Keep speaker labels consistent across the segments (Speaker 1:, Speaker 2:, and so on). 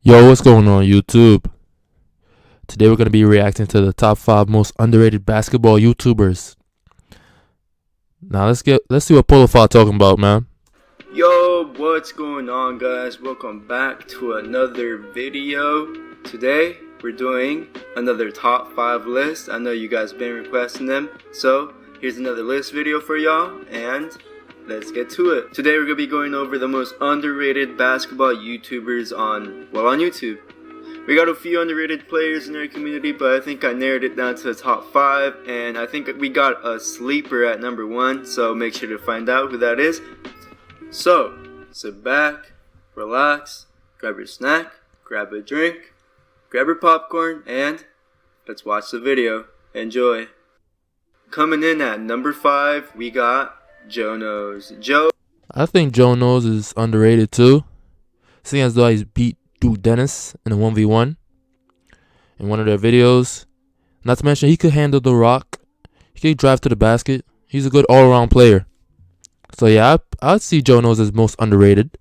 Speaker 1: Yo, what's going on YouTube? Today we're going to be reacting to the top 5 most underrated basketball YouTubers. Now let's see what Polofy talking about, man.
Speaker 2: Yo, what's going on, guys? Welcome back to another video. Today we're doing another top 5 list. I know you guys been requesting them, so here's another list video for y'all, and let's get to it. Today we're gonna be going over the most underrated basketball YouTubers on YouTube. We got a few underrated players in our community, but I think I narrowed it down to the top 5, and I think we got a sleeper at number 1, so make sure to find out who that is. So, sit back, relax, grab your snack, grab a drink, grab your popcorn, and let's watch the video. Enjoy. Coming in at number 5, we got Joe Knows.
Speaker 1: I think Joe Knows is underrated too, seeing as though he's beat Duke Dennis in a 1v1 in one of their videos. Not to mention he could handle the rock, he could drive to the basket. He's a good all-around player. So yeah, I'd see Joe Knows as most underrated.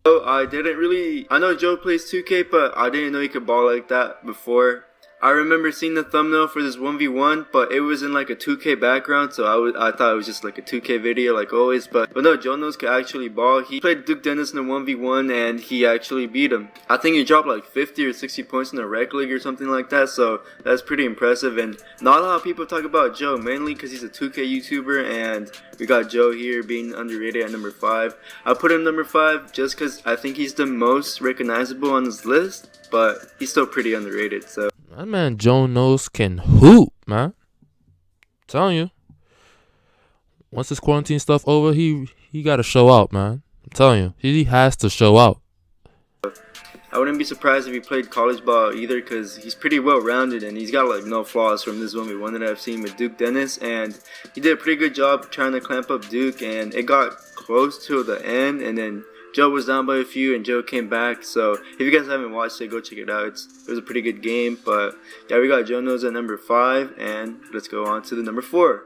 Speaker 2: I know Joe plays 2K, but I didn't know he could ball like that before. I remember seeing the thumbnail for this 1v1, but it was in like a 2K background, so I thought it was just like a 2K video like always, but no, Joe Knows could actually ball. He played Duke Dennis in a 1v1 and he actually beat him. I think he dropped like 50 or 60 points in the rec league or something like that, so that's pretty impressive. And not a lot of people talk about Joe, mainly because he's a 2K YouTuber, and we got Joe here being underrated at number 5. I put him number 5 just because I think he's the most recognizable on this list, but he's still pretty underrated, so.
Speaker 1: That man Joe Knows can hoop, man. I'm telling you. Once this quarantine stuff over, he gotta show out, man. I'm telling you, he has to show out.
Speaker 2: I wouldn't be surprised if he played college ball either, because he's pretty well rounded and he's got like no flaws from this 1v1 that I've seen with Duke Dennis, and he did a pretty good job trying to clamp up Duke, and it got close to the end, and then Joe was down by a few and Joe came back. So if you guys haven't watched it, go check it out. It was a pretty good game. But yeah, we got Joe Knows at number 5, and let's go on to the number 4.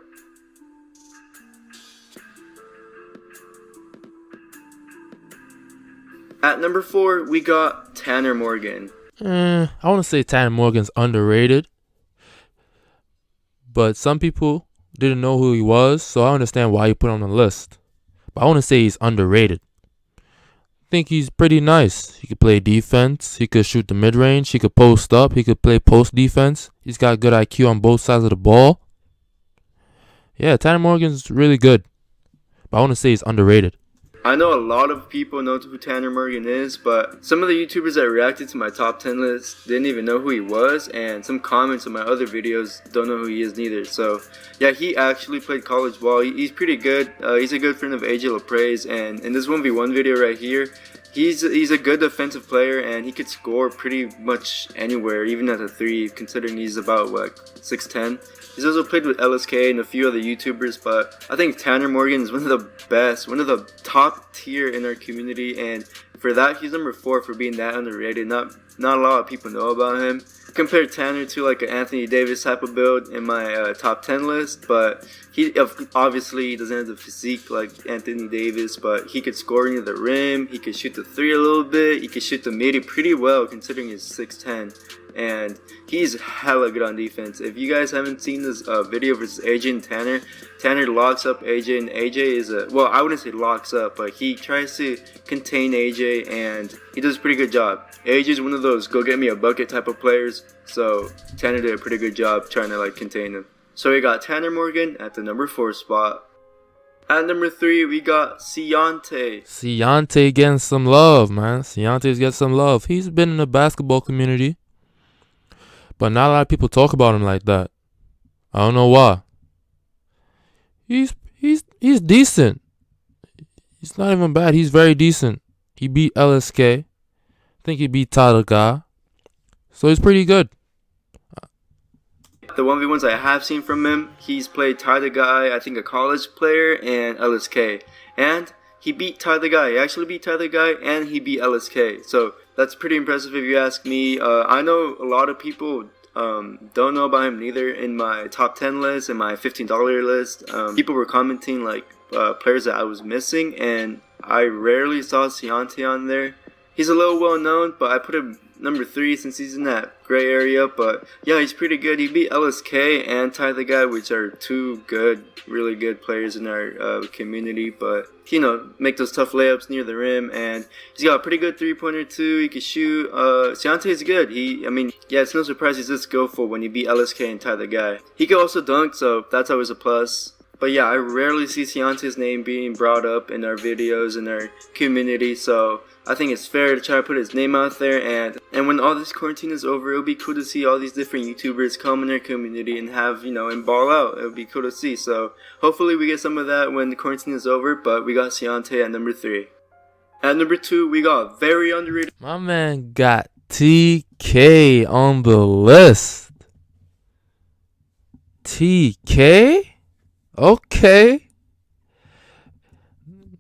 Speaker 2: At number 4, we got Tanner Morgan.
Speaker 1: I want to say Tanner Morgan's underrated, but some people didn't know who he was, so I understand why you put him on the list. But I want to say he's underrated. I think he's pretty nice. He could play defense, he could shoot the mid-range, he could post up, he could play post defense. He's got good IQ on both sides of the ball. Yeah, Tanner Morgan's really good, but I want to say he's underrated.
Speaker 2: I know a lot of people know who Tanner Morgan is, but some of the YouTubers that reacted to my top 10 list didn't even know who he was, and some comments on my other videos don't know who he is neither. So yeah, he actually played college ball. He's pretty good. He's a good friend of AJ LaPraise, and in this 1v1 video right here, he's a good defensive player, and he could score pretty much anywhere, even at the 3, considering he's about like 6'10". He's also played with LSK and a few other YouTubers, but I think Tanner Morgan is one of the best, one of the top tier in our community, and for that, he's number 4 for being that underrated. Not a lot of people know about him. Compare Tanner to like an Anthony Davis type of build in my top 10 list, but he obviously doesn't have the physique like Anthony Davis, but he could score near the rim, he could shoot the 3 a little bit, he could shoot the midi pretty well considering he's 6'10", and he's hella good on defense. If you guys haven't seen this video versus AJ and Tanner locks up AJ, and AJ is well, I wouldn't say locks up, but he tries to contain AJ, and he does a pretty good job. AJ is one of those go get me a bucket type of players, so Tanner did a pretty good job trying to like contain him. So we got Tanner Morgan at the number 4 spot. At number 3, we got Ciante.
Speaker 1: Ciante getting some love, man. Ciante's got some love. He's been in the basketball community, but not a lot of people talk about him like that. I don't know why. He's decent. He's not even bad. He's very decent. He beat LSK. I think he beat Tyler Guy. So he's pretty good.
Speaker 2: The 1v1s I have seen from him, he's played Tyler Guy, I think a college player, and LSK. And he beat Tyler Guy. He actually beat Tyler Guy, and he beat LSK. So that's pretty impressive if you ask me. I know a lot of people don't know about him neither. In my top 10 list and my $15 list, people were commenting like players that I was missing, and I rarely saw Ciante on there. He's a little well known, but I put him number 3 since he's in that gray area. But yeah, he's pretty good. He beat LSK and Ty the Guy, which are two really good players in our community. But make those tough layups near the rim, and he's got a pretty good 3-pointer too. He can shoot. Seante is good. It's no surprise he's this skillful when he beat LSK and Ty the Guy. He can also dunk, so that's always a plus. But yeah, I rarely see Seante's name being brought up in our videos in our community, so I think it's fair to try to put his name out there. And when all this quarantine is over, it'll be cool to see all these different YouTubers come in our community and have, and ball out. It'll be cool to see. So hopefully we get some of that when the quarantine is over. But we got Seante at number 3. At number 2, we got very underrated.
Speaker 1: My man got TK on the list. TK? Okay.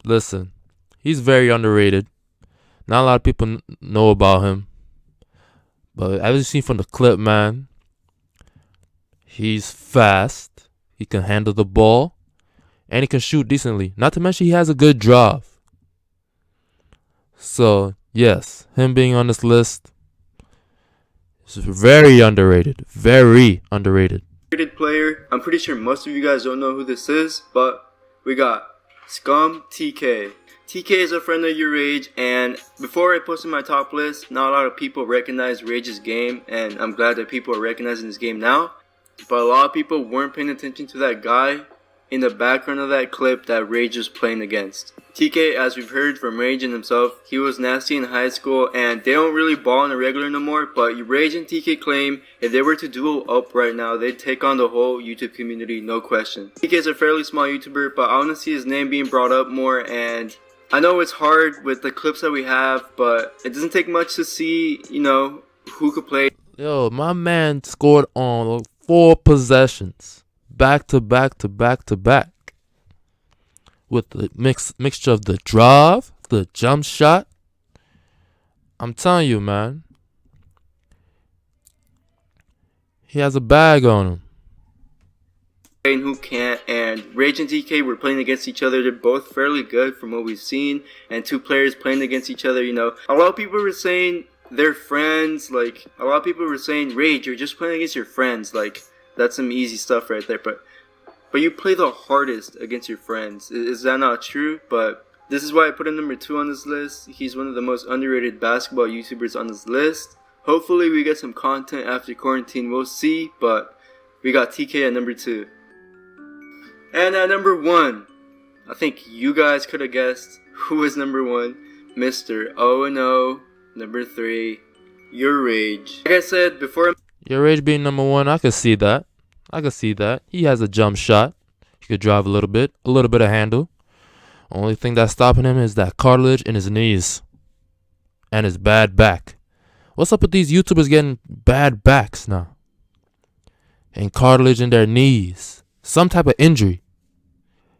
Speaker 1: Listen, he's very underrated. Not a lot of people know about him. But as you've seen from the clip, man, he's fast. He can handle the ball. And he can shoot decently. Not to mention he has a good drive. So, yes, him being on this list is very underrated. Very underrated.
Speaker 2: Player. I'm pretty sure most of you guys don't know who this is, but we got Scum TK. TK is a friend of your Rage, and before I posted my top list, not a lot of people recognize Rage's game, and I'm glad that people are recognizing his game now. But a lot of people weren't paying attention to that guy in the background of that clip that Rage was playing against. TK, as we've heard from Rage and himself, he was nasty in high school, and they don't really ball on the regular no more, but Rage and TK claim if they were to duel up right now, they'd take on the whole YouTube community, no question. TK is a fairly small YouTuber, but I want to see his name being brought up more, and I know it's hard with the clips that we have, but it doesn't take much to see, who could play.
Speaker 1: Yo, my man scored on 4 possessions. Back to back to back to back. With the mixture of the drive, the jump shot. I'm telling you, man. He has a bag on him.
Speaker 2: And who can't, and Rage and TK were playing against each other. They're both fairly good from what we've seen, and two players playing against each other. A lot of people were saying they're friends. Like, a lot of people were saying, Rage, you're just playing against your friends. Like, that's some easy stuff right there. But you play the hardest against your friends. Is that not true? But this is why I put him number 2 on this list. He's one of the most underrated basketball YouTubers on this list. Hopefully we get some content after quarantine. We'll see. But we got TK at number 2. And at number 1, I think you guys could have guessed who is number 1. Mr. O&O, number 3, Your Rage. Like I said before,
Speaker 1: Your Rage being number 1, I could see that. He has a jump shot. He could drive a little bit of handle. Only thing that's stopping him is that cartilage in his knees and his bad back. What's up with these YouTubers getting bad backs now? And cartilage in their knees. Some type of injury.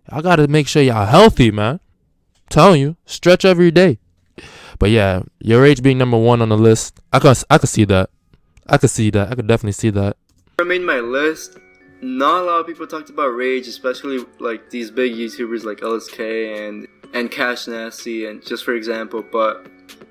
Speaker 1: I gotta make sure y'all healthy, man. I'm telling you, stretch every day. But yeah, Your Rage being number 1 on the list, I could see that. I could definitely see that.
Speaker 2: I made my list. Not a lot of people talked about Rage, especially like these big YouTubers like LSK and Cash Nasty, and just for example. But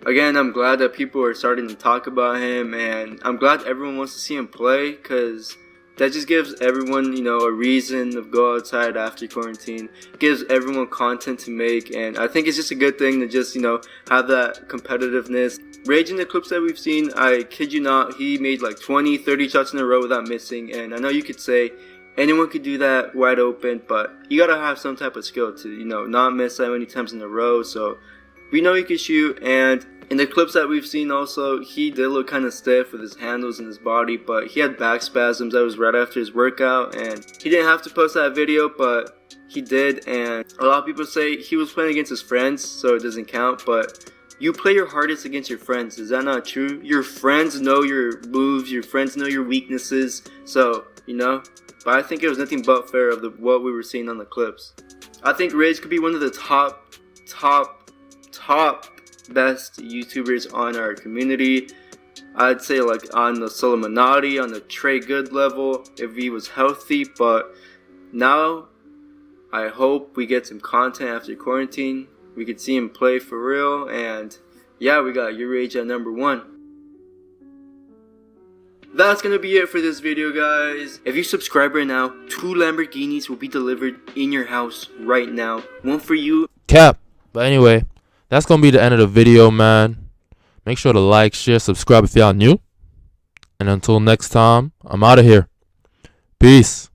Speaker 2: again, I'm glad that people are starting to talk about him, and I'm glad everyone wants to see him play, because that just gives everyone, a reason to go outside after quarantine. It gives everyone content to make, and I think it's just a good thing to just, have that competitiveness. Rage in the clips that we've seen, I kid you not, he made like 20, 30 shots in a row without missing, and I know you could say anyone could do that wide open, but you gotta have some type of skill to, not miss that many times in a row. So we know he can shoot, and in the clips that we've seen also, he did look kind of stiff with his handles and his body, but he had back spasms. That was right after his workout, and he didn't have to post that video, but he did. And a lot of people say he was playing against his friends, so it doesn't count, but you play your hardest against your friends. Is that not true? Your friends know your moves, your friends know your weaknesses, so, but I think it was nothing but fair of what we were seeing on the clips. I think Rage could be one of the top best YouTubers on our community. I'd say like on the Solomonati, on the Trey Good level, if he was healthy. But now I hope we get some content after quarantine. We could see him play for real, and yeah, we got Your Age at number 1. That's gonna be it for this video, guys. If you subscribe right now, 2 Lamborghinis will be delivered in your house right now. One for you.
Speaker 1: Cap. But anyway, that's gonna be the end of the video, man. Make sure to like, share, subscribe if y'all new. And until next time, I'm out of here. Peace.